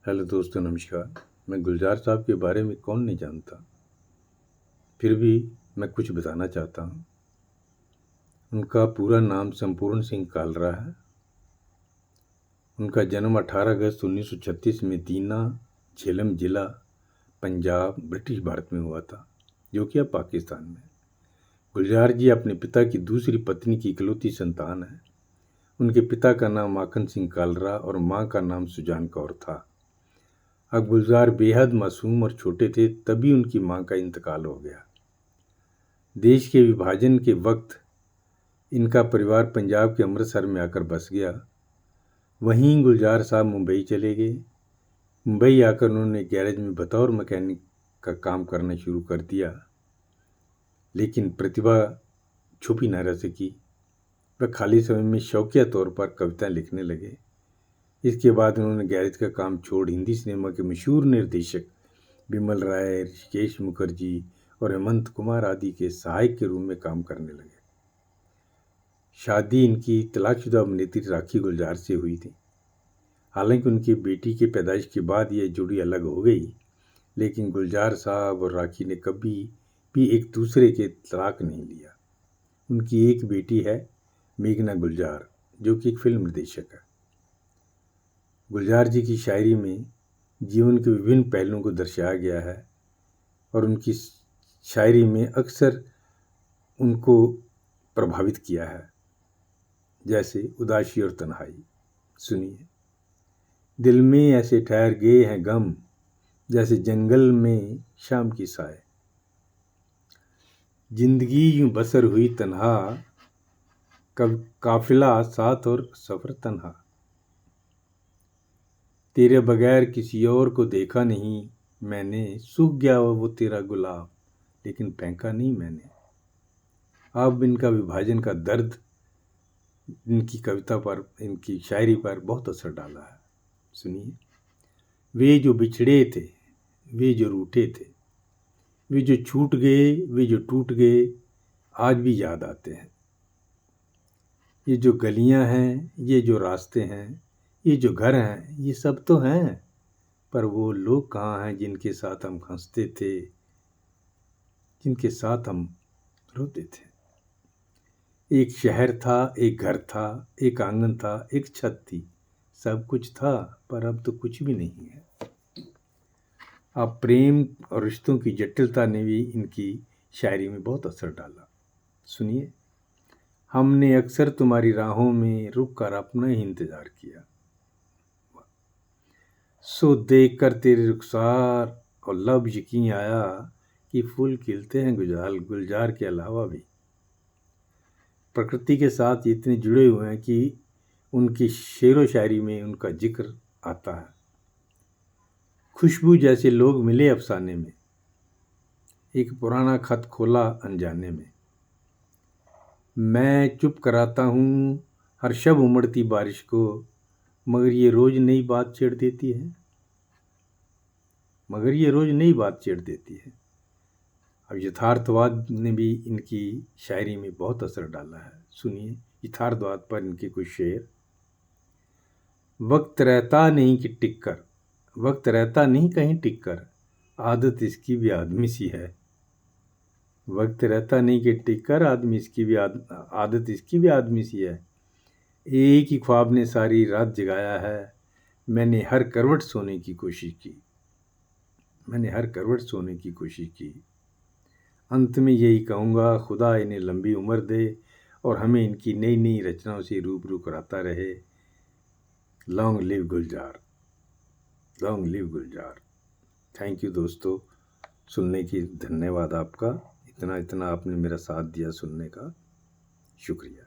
Hello दोस्तों, नमस्कार। मैं गुलजार साहब के बारे में कौन नहीं जानता, फिर भी मैं कुछ बताना चाहता हूँ। उनका पूरा नाम संपूर्ण सिंह कालरा है। उनका जन्म 18 अगस्त 1936 में दीना, झेलम जिला, पंजाब, ब्रिटिश भारत में हुआ था, जो कि अब पाकिस्तान में। गुलजार जी अपने पिता की दूसरी पत्नी की इकलौती संतान है। उनके पिता का नाम माखन सिंह कालरा और माँ का नाम सुजान कौर था। अब गुलजार बेहद मासूम और छोटे थे, तभी उनकी माँ का इंतकाल हो गया। देश के विभाजन के वक्त इनका परिवार पंजाब के अमृतसर में आकर बस गया। वहीं गुलजार साहब मुंबई चले गए। मुंबई आकर उन्होंने गैरेज में बतौर मैकेनिक का काम करना शुरू कर दिया, लेकिन प्रतिभा छुपी न रह सकी। वह खाली समय में शौकिया तौर पर कविताएं लिखने लगे। इसके बाद उन्होंने गैरेज का काम छोड़ हिंदी सिनेमा के मशहूर निर्देशक बिमल राय, ऋषिकेश मुखर्जी और हेमंत कुमार आदि के सहायक के रूप में काम करने लगे। शादी इनकी तलाकशुदा अभिनेत्री राखी गुलजार से हुई थी। हालांकि उनकी बेटी की पैदाइश के बाद यह जोड़ी अलग हो गई, लेकिन गुलजार साहब और राखी ने कभी भी एक दूसरे के तलाक नहीं लिया। उनकी एक बेटी है मेघना गुलजार, जो कि एक फिल्म निर्देशक है। गुलजार जी की शायरी में जीवन के विभिन्न पहलुओं को दर्शाया गया है और उनकी शायरी में अक्सर उनको प्रभावित किया है, जैसे उदासी और तन्हाई। सुनिए। दिल में ऐसे ठहर गए हैं गम, जैसे जंगल में शाम की साय। जिंदगी यूं बसर हुई तन्हा, कब काफिला साथ और सफर तन्हा। तेरे बगैर किसी और को देखा नहीं मैंने, सूख गया वो तेरा गुलाब, लेकिन फेंका नहीं मैंने। अब इनका विभाजन का दर्द इनकी कविता पर, इनकी शायरी पर बहुत असर डाला है। सुनिए। वे जो बिछड़े थे, वे जो रूठे थे, वे जो छूट गए, वे जो टूट गए, आज भी याद आते हैं। ये जो गलियां हैं, ये जो रास्ते हैं, ये जो घर हैं, ये सब तो हैं, पर वो लोग कहाँ हैं जिनके साथ हम हंसते थे, जिनके साथ हम रोते थे। एक शहर था, एक घर था, एक आंगन था, एक छत थी, सब कुछ था, पर अब तो कुछ भी नहीं है। अब प्रेम और रिश्तों की जटिलता ने भी इनकी शायरी में बहुत असर डाला। सुनिए। हमने अक्सर तुम्हारी राहों में रुक कर अपना ही इंतजार किया, सो देख कर तेरे रुखसार और लब यकीन आया कि फूल खिलते हैं गुलजार के अलावा भी। प्रकृति के साथ इतने जुड़े हुए हैं कि उनकी शेरो शायरी में उनका जिक्र आता है। खुशबू जैसे लोग मिले अफसाने में, एक पुराना खत खोला अनजाने में। मैं चुप कराता हूँ हर शब उमड़ती बारिश को, मगर ये रोज नई बात छेड़ देती है, मगर ये रोज नई बात छेड़ देती है। अब यथार्थवाद ने भी इनकी शायरी में बहुत असर डाला है। सुनिए यथार्थवाद पर इनके कुछ शेर। वक्त रहता नहीं कि टिक कर, वक्त रहता नहीं कहीं टिक कर, आदत इसकी भी आदमी सी है। वक्त रहता नहीं कि टिक कर, आदमी इसकी भी आदत इसकी भी आदमी सी है। एक ही ख्वाब ने सारी रात जगाया है, मैंने हर करवट सोने की कोशिश की, मैंने हर करवट सोने की कोशिश की। अंत में यही कहूँगा, खुदा इन्हें लंबी उम्र दे और हमें इनकी नई नई रचनाओं से रूबरू कराता रहे। Long live Gulzar, long live Gulzar. Thank you दोस्तों, सुनने की धन्यवाद आपका। इतना आपने मेरा साथ दिया सुनने का, शुक्रिया।